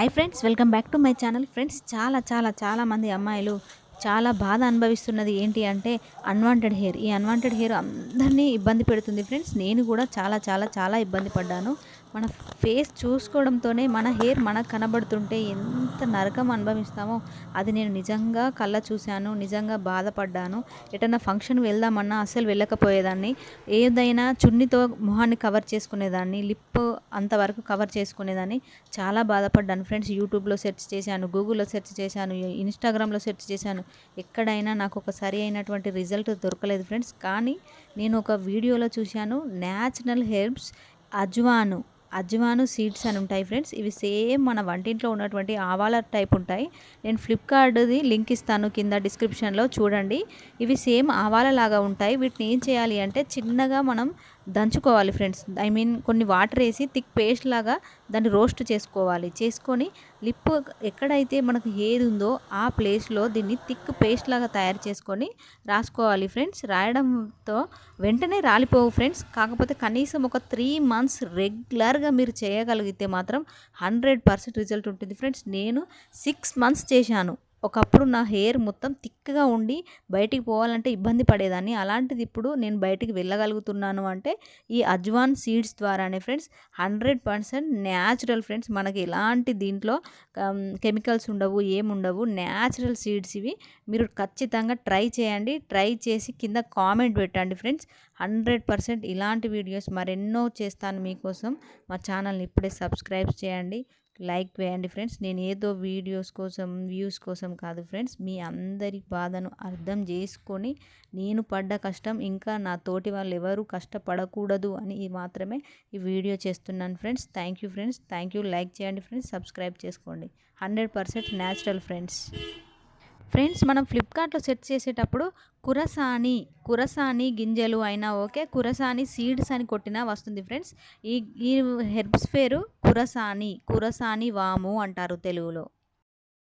Hi friends, welcome back to my channel. Friends, చాలా మంది అమ్మాయిలు చాలా బాధ అనుభవిస్తున్నది ఏంటి అంటే అన్వాంటెడ్ హెయిర్. ఈ అన్వాంటెడ్ హెయిర్ అందరినీ ఇబ్బంది పెడుతుంది ఫ్రెండ్స్. నేను కూడా చాలా ఇబ్బంది పడ్డాను. మన ఫేస్ చూసుకోవడంతోనే మన హెయిర్ మనకు కనబడుతుంటే ఎంత నరకం అనుభవిస్తామో అది నేను నిజంగా కళ్ళ చూశాను. నిజంగా బాధపడ్డాను. ఎటన్నా ఫంక్షన్ వెళ్దామన్నా అస్సలు వెళ్ళకపోయేదాన్ని. ఏదైనా చున్నీతో మొహాన్ని కవర్ చేసుకునేదాన్ని, లిప్ అంతవరకు కవర్ చేసుకునేదాన్ని. చాలా బాధపడ్డాను ఫ్రెండ్స్. యూట్యూబ్లో సెర్చ్ చేశాను, గూగుల్లో సెర్చ్ చేశాను, ఇన్స్టాగ్రామ్లో సెర్చ్ చేశాను. ఎక్కడైనా నాకు ఒక సరి అయినటువంటి రిజల్ట్ దొరకలేదు ఫ్రెండ్స్. కానీ నేను ఒక వీడియోలో చూశాను, న్యాచురల్ హెర్బ్స్ అజ్వాను సీడ్స్ అని ఉంటాయి ఫ్రెండ్స్. ఇవి సేమ్ మన వంటింట్లో ఉన్నటువంటి ఆవాల టైప్ ఉంటాయి. నేను ఫ్లిప్కార్ట్ది లింక్ ఇస్తాను కింద డిస్క్రిప్షన్లో, చూడండి. ఇవి సేమ్ ఆవాల లాగా ఉంటాయి. వీటిని ఏం చేయాలి అంటే చిన్నగా మనం దంచుకోవాలి ఫ్రెండ్స్. కొన్ని వాటర్ వేసి థిక్ పేస్ట్ లాగా దాన్ని రోస్ట్ చేసుకొని లిప్ ఎక్కడైతే మనకు హెయిర్ ఉందో ఆ ప్లేస్లో దీన్ని థిక్ పేస్ట్ లాగా తయారు చేసుకొని రాసుకోవాలి ఫ్రెండ్స్. రాయడంతో వెంటనే రాలిపోవు ఫ్రెండ్స్. కాకపోతే కనీసం ఒక 3 months రెగ్యులర్గా మీరు చేయగలిగితే మాత్రం 100% రిజల్ట్ ఉంటుంది ఫ్రెండ్స్. నేను 6 months చేశాను. ఒకప్పుడు నా హెయిర్ మొత్తం థిక్గా ఉండి బయటికి పోవాలంటే ఇబ్బంది పడేదాన్ని. అలాంటిది ఇప్పుడు నేను బయటికి వెళ్ళగలుగుతున్నాను అంటే ఈ అజ్వాన్ సీడ్స్ ద్వారానే ఫ్రెండ్స్. 100% natural friends. మనకి ఎలాంటి దీంట్లో కెమికల్స్ ఉండవు, ఏముండవు. న్యాచురల్ సీడ్స్ ఇవి. మీరు ఖచ్చితంగా ట్రై చేయండి. ట్రై చేసి కింద కామెంట్ పెట్టండి ఫ్రెండ్స్. 100% ఇలాంటి వీడియోస్ మరెన్నో చేస్తాను మీకోసం. మా ఛానల్ని ఇప్పుడే సబ్స్క్రైబ్ చేయండి, లైక్ వేయండి ఫ్రెండ్స్. నేను ఏదో వీడియోస్ కోసం, వ్యూస్ కోసం కాదు ఫ్రెండ్స్. మీ అందరి బాధను అర్థం చేసుకొని నేను పడ్డ కష్టం ఇంకా నా తోటి వాళ్ళు ఎవరు కష్టపడకూడదు అని మాత్రమే ఈ వీడియో చేస్తున్నాను friends. Thank you friends. Thank you. Like చేయండి ఫ్రెండ్స్, సబ్స్క్రైబ్ చేసుకోండి. 100% న్యాచురల్ ఫ్రెండ్స్. మనం ఫ్లిప్కార్ట్లో సెర్చ్ చేసేటప్పుడు కురసాని గింజలు అయినా ఓకే, కురసాని సీడ్స్ అని కొట్టినా వస్తుంది ఫ్రెండ్స్. ఈ హెర్బ్స్ పేరు కురసాని వాము అంటారు తెలుగులో.